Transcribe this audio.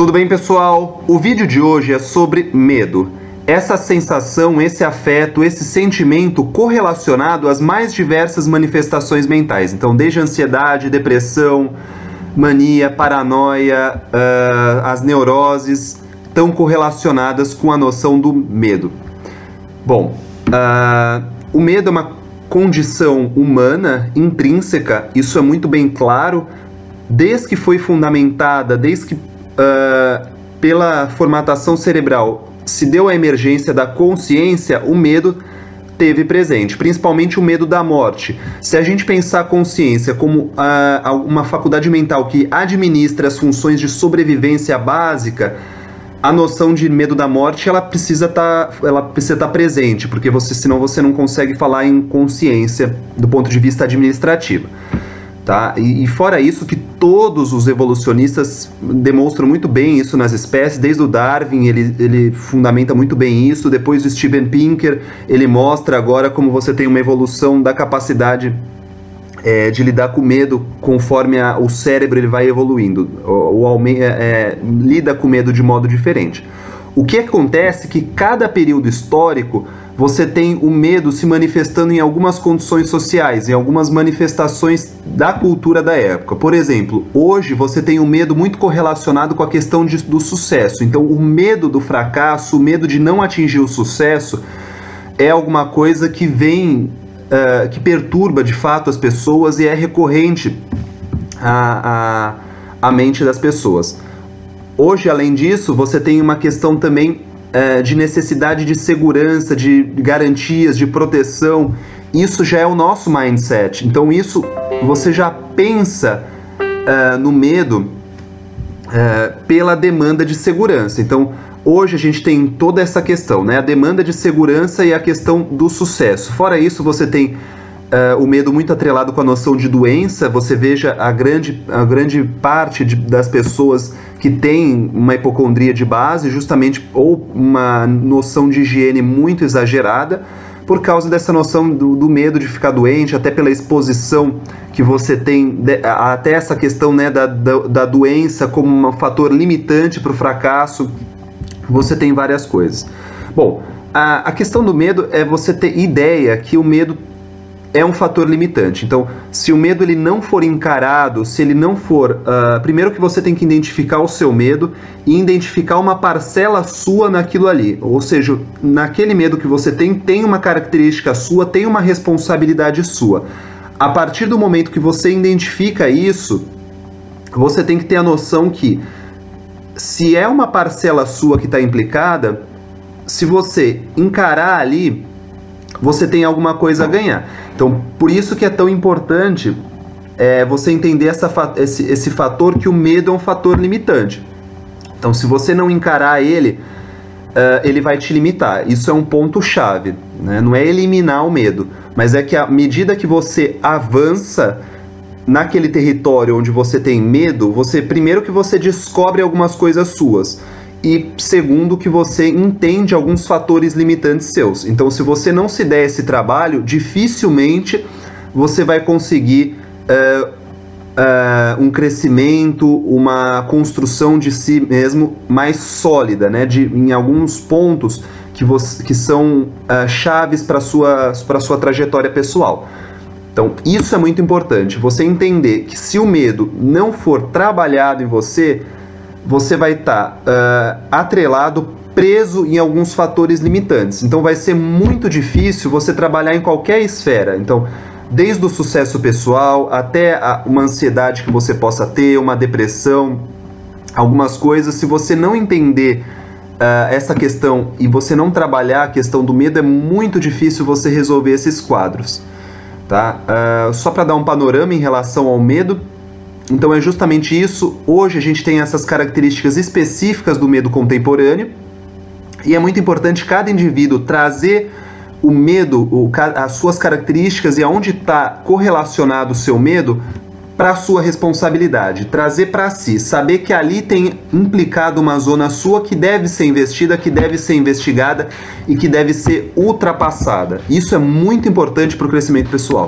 Tudo bem, pessoal? O vídeo de hoje é sobre medo. Essa sensação, esse afeto, esse sentimento correlacionado às mais diversas manifestações mentais. Então, desde ansiedade, depressão, mania, paranoia, as neuroses estão correlacionadas com a noção do medo. Bom, o medo é uma condição humana, intrínseca, isso é muito bem claro, desde que foi fundamentada, desde que pela formatação cerebral se deu a emergência da consciência, o medo teve presente, principalmente o medo da morte. Se a gente pensar a consciência como uma faculdade mental que administra as funções de sobrevivência básica, a noção de medo da morte ela precisa estar presente, porque senão você não consegue falar em consciência do ponto de vista administrativo. Tá? E fora isso, que todos os evolucionistas demonstram muito bem isso nas espécies, desde o Darwin ele fundamenta muito bem isso, depois o Steven Pinker ele mostra agora como você tem uma evolução da capacidade de lidar com medo conforme o cérebro ele vai evoluindo, lida com medo de modo diferente. O que acontece é que cada período histórico você tem o medo se manifestando em algumas condições sociais, em algumas manifestações da cultura da época. Por exemplo, hoje você tem o medo muito correlacionado com a questão do sucesso. Então, o medo do fracasso, o medo de não atingir o sucesso, é alguma coisa que vem, que perturba de fato as pessoas e é recorrente à mente das pessoas. Hoje, além disso, você tem uma questão também de necessidade de segurança, de garantias, de proteção. Isso já é o nosso mindset. Então isso, você já pensa no medo pela demanda de segurança. Então hoje a gente tem toda essa questão, né? A demanda de segurança e a questão do sucesso. Fora isso, você tem o medo muito atrelado com a noção de doença. Você veja a grande parte das pessoas que tem uma hipocondria de base, justamente, ou uma noção de higiene muito exagerada, por causa dessa noção do medo de ficar doente, até pela exposição que você tem, até essa questão, né, da doença como um fator limitante para o fracasso. Você tem várias coisas. Bom, a questão do medo é você ter ideia que o medo é um fator limitante. Então, se o medo ele não for encarado, se ele não for... primeiro que você tem que identificar o seu medo e identificar uma parcela sua naquilo ali. Ou seja, naquele medo que você tem uma característica sua, tem uma responsabilidade sua. A partir do momento que você identifica isso, você tem que ter a noção que, se é uma parcela sua que está implicada, se você encarar ali, você tem alguma coisa a ganhar. Então, por isso que é tão importante você entender esse fator, que o medo é um fator limitante. Então, se você não encarar ele, ele vai te limitar. Isso é um ponto-chave, né? Não é eliminar o medo, mas é que à medida que você avança naquele território onde você tem medo, primeiro que você descobre algumas coisas suas, e segundo, que você entende alguns fatores limitantes seus. Então, se você não se der esse trabalho, dificilmente você vai conseguir um crescimento, uma construção de si mesmo mais sólida, né? Em alguns pontos que são chaves para a sua trajetória pessoal. Então, isso é muito importante, você entender que se o medo não for trabalhado em você, você vai estar atrelado, preso em alguns fatores limitantes. Então vai ser muito difícil você trabalhar em qualquer esfera. Então, desde o sucesso pessoal até uma ansiedade que você possa ter, uma depressão, algumas coisas, se você não entender essa questão e você não trabalhar a questão do medo, é muito difícil você resolver esses quadros. Tá? Só para dar um panorama em relação ao medo, então é justamente isso. Hoje a gente tem essas características específicas do medo contemporâneo, e é muito importante cada indivíduo trazer o medo, as suas características e aonde está correlacionado o seu medo para a sua responsabilidade, trazer para si, saber que ali tem implicado uma zona sua que deve ser investida, que deve ser investigada e que deve ser ultrapassada. Isso é muito importante para o crescimento pessoal.